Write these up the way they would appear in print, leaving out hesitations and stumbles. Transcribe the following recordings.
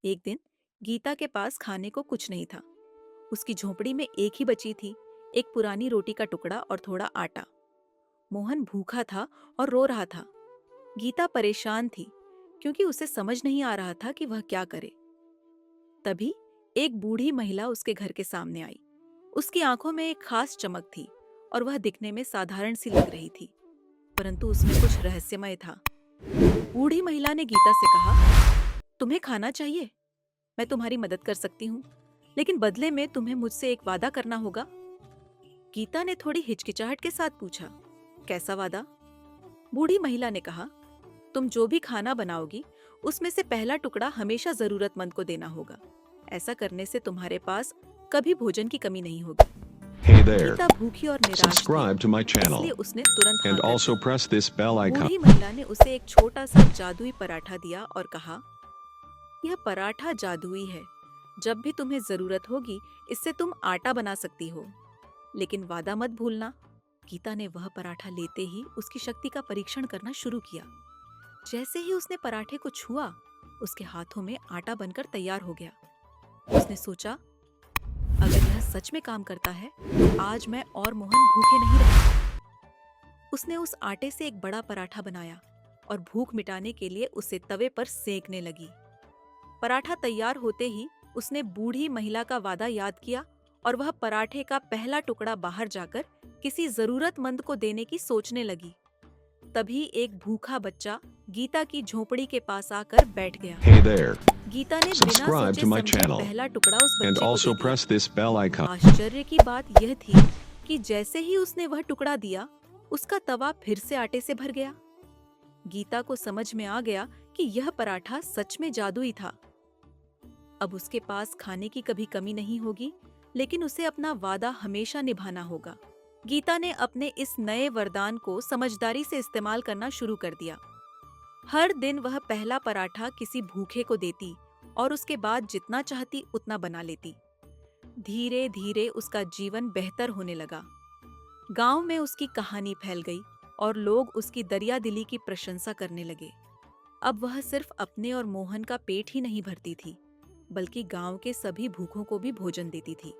एक दिन गीता के पास खाने को कुछ नहीं था। उसकी झोपड़ी में एक ही बची थी, एक पुरानी रोटी का टुकड़ा और थोड़ा आटा। मोहन भूखा था और रो रहा था। गीता परेशान थी क्योंकि उसे समझ नहीं आ रहा था कि वह क्या करे। तभी एक बूढ़ी महिला उसके घर के सामने आई। उसकी आंखों में एक खास चमक थी और वह दिखने में साधारण सी लग रही थी, परंतु उसमें कुछ रहस्यमय था। बूढ़ी महिला ने गीता से कहा, तुम्हें खाना चाहिए? मैं तुम्हारी मदद कर सकती हूँ, लेकिन बदले में तुम्हें मुझसे एक वादा करना होगा। गीता ने थोड़ी हिचकिचाहट के साथ पूछा, कैसा वादा? बूढ़ी महिला ने कहा, तुम जो भी खाना बनाओगी उसमें से पहला टुकड़ा हमेशा जरूरतमंद को देना होगा। ऐसा करने से तुम्हारे पास कभी भोजन की कमी नहीं होगी। Hey there. गीता भूखी और निराश Subscribe to my थी, channel इसलिए उसने तुरंत हाँ and कर also the. press this bell icon. बूढ़ी महिला ने उसे एक छोटा सा जादुई पराठा दिया और कहा, यह पराठा जादुई है। जब भी तुम्हें जरूरत होगी इससे तुम आटा बना सकती हो, लेकिन वादा मत भूलना। गीता ने वह पराठा लेते ही उसकी शक्ति का परीक्षण करना शुरू किया। जैसे ही उसने पराठे को छुआ, उसके हाथों में आटा बनकर तैयार हो गया। उसने सोचा, अगर यह सच में काम करता है तो आज मैं और मोहन भूखे नहीं रहेंगे। उसने उस आटे से एक बड़ा पराठा बनाया और भूख मिटाने के लिए उसे तवे पर सेंकने लगी। पराठा तैयार होते ही उसने बूढ़ी महिला का वादा याद किया और वह पराठे का पहला टुकड़ा बाहर जाकर किसी जरूरतमंद को देने की सोचने लगी। तभी एक भूखा बच्चा गीता की झोपड़ी के पास आकर बैठ गया। Hey there. गीता ने बिना Subscribe सोचे to my समझे channel पहला टुकड़ा उस and बच्चे को also दे दिया। press this bell icon. आश्चर्य की बात यह थी कि जैसे ही उसने वह टुकड़ा दिया, उसका तवा फिर से आटे से भर गया। गीता को समझ में आ गया कि यह पराठा सच में जादुई था। अब उसके पास खाने की कभी कमी नहीं होगी, लेकिन उसे अपना वादा हमेशा निभाना होगा। गीता ने अपने इस नए वरदान को समझदारी से इस्तेमाल करना शुरू कर दिया। हर दिन वह पहला पराठा किसी भूखे को देती और उसके बाद जितना चाहती उतना बना लेती। धीरे धीरे उसका जीवन बेहतर होने लगा। गांव में उसकी कहानी फैल गई और लोग उसकी दरियादिली की प्रशंसा करने लगे। अब वह सिर्फ अपने और मोहन का पेट ही नहीं भरती थी, बल्कि गांव के सभी भूखों को भी भोजन देती थी।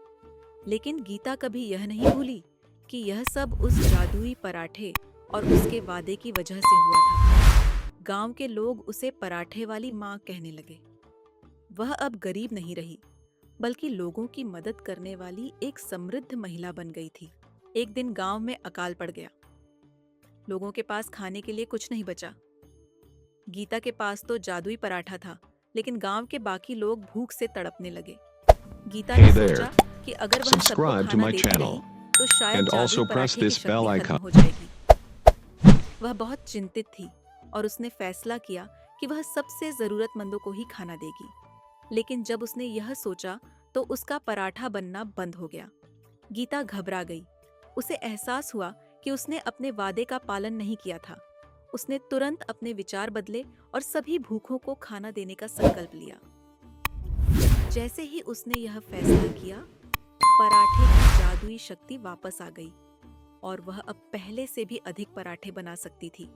लेकिन गीता कभी यह नहीं भूली कि यह सब उस जादुई पराठे और उसके वादे की वजह से हुआ था। गांव के लोग उसे पराठे वाली माँ कहने लगे। वह अब गरीब नहीं रही, बल्कि लोगों की मदद करने वाली एक समृद्ध महिला बन गई थी। एक दिन गांव में अकाल पड़ गया। लोगों के पास खाने के लिए कुछ नहीं बचा। गीता के पास तो जादुई पराठा था, लेकिन गांव के बाकी लोग भूख से तड़पने लगे। गीता ने Hey there. सोचा कि अगर वह सबको Subscribe to खाना my देती channel रही तो शायद and also जादुई press पराठे की this bell शक्ति खत्म icon. हो जाएगी। वह बहुत चिंतित थी और उसने फैसला किया कि वह सबसे जरूरतमंदों को ही खाना देगी। लेकिन जब उसने यह सोचा तो उसका पराठा बनना बंद हो गया। गीता घबरा गई। उसे एहसास हुआ कि उसने अपने वादे का पालन नहीं किया था। उसने तुरंत अपने विचार बदले और सभी भूखों को खाना देने का संकल्प लिया। जैसे ही उसने यह फैसला किया, पराठे की जादुई शक्ति वापस आ गई और वह अब पहले से भी अधिक पराठे बना सकती थी।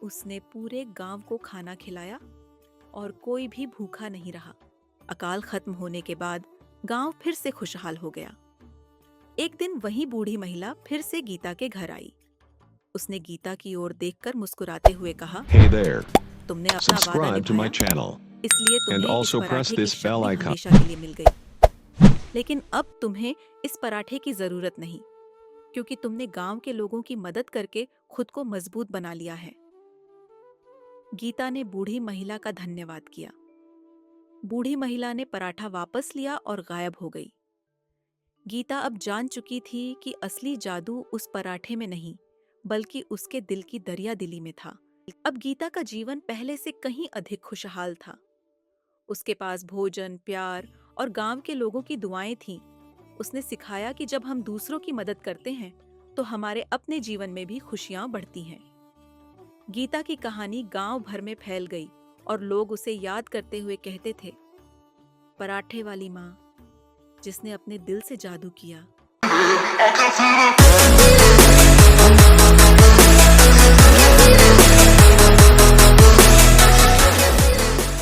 उसने पूरे गांव को खाना खिलाया और कोई भी भूखा नहीं रहा। अकाल खत्म होने के बाद गांव फिर से खुशहाल हो गया। एक दिन वही बूढ़ी महिला फिर से गीता के घर आई। उसने गीता की ओर देखकर मुस्कुराते हुए कहा, Hey there. तुमने अपना वादा Subscribe to my निभाया, channel इसलिए and तुम्हें इस also press पराठे की this bell शक्ति icon. हमेशा के लिए मिल गई। लेकिन अब तुम्हें इस पराठे की जरूरत नहीं, क्योंकि तुमने गांव के लोगों की मदद करके खुद को मजबूत बना लिया है। गीता ने बूढ़ी महिला का धन्यवाद किया। बूढ़ी महिला ने पराठा वापस लिया और गायब हो गई। गीता अब जान चुकी थी कि असली जादू उस पराठे में नहीं, बल्कि उसके दिल की दरियादिली में था। अब गीता का जीवन पहले से कहीं अधिक खुशहाल था। उसके पास भोजन, प्यार और गांव के लोगों की दुआएं थीं। उसने सिखाया कि जब हम दूसरों की मदद करते हैं तो हमारे अपने जीवन में भी खुशियां बढ़ती हैं। गीता की कहानी गांव भर में फैल गई और लोग उसे याद करते हुए कहते थे, पराठे वाली माँ जिसने अपने दिल से जादू किया।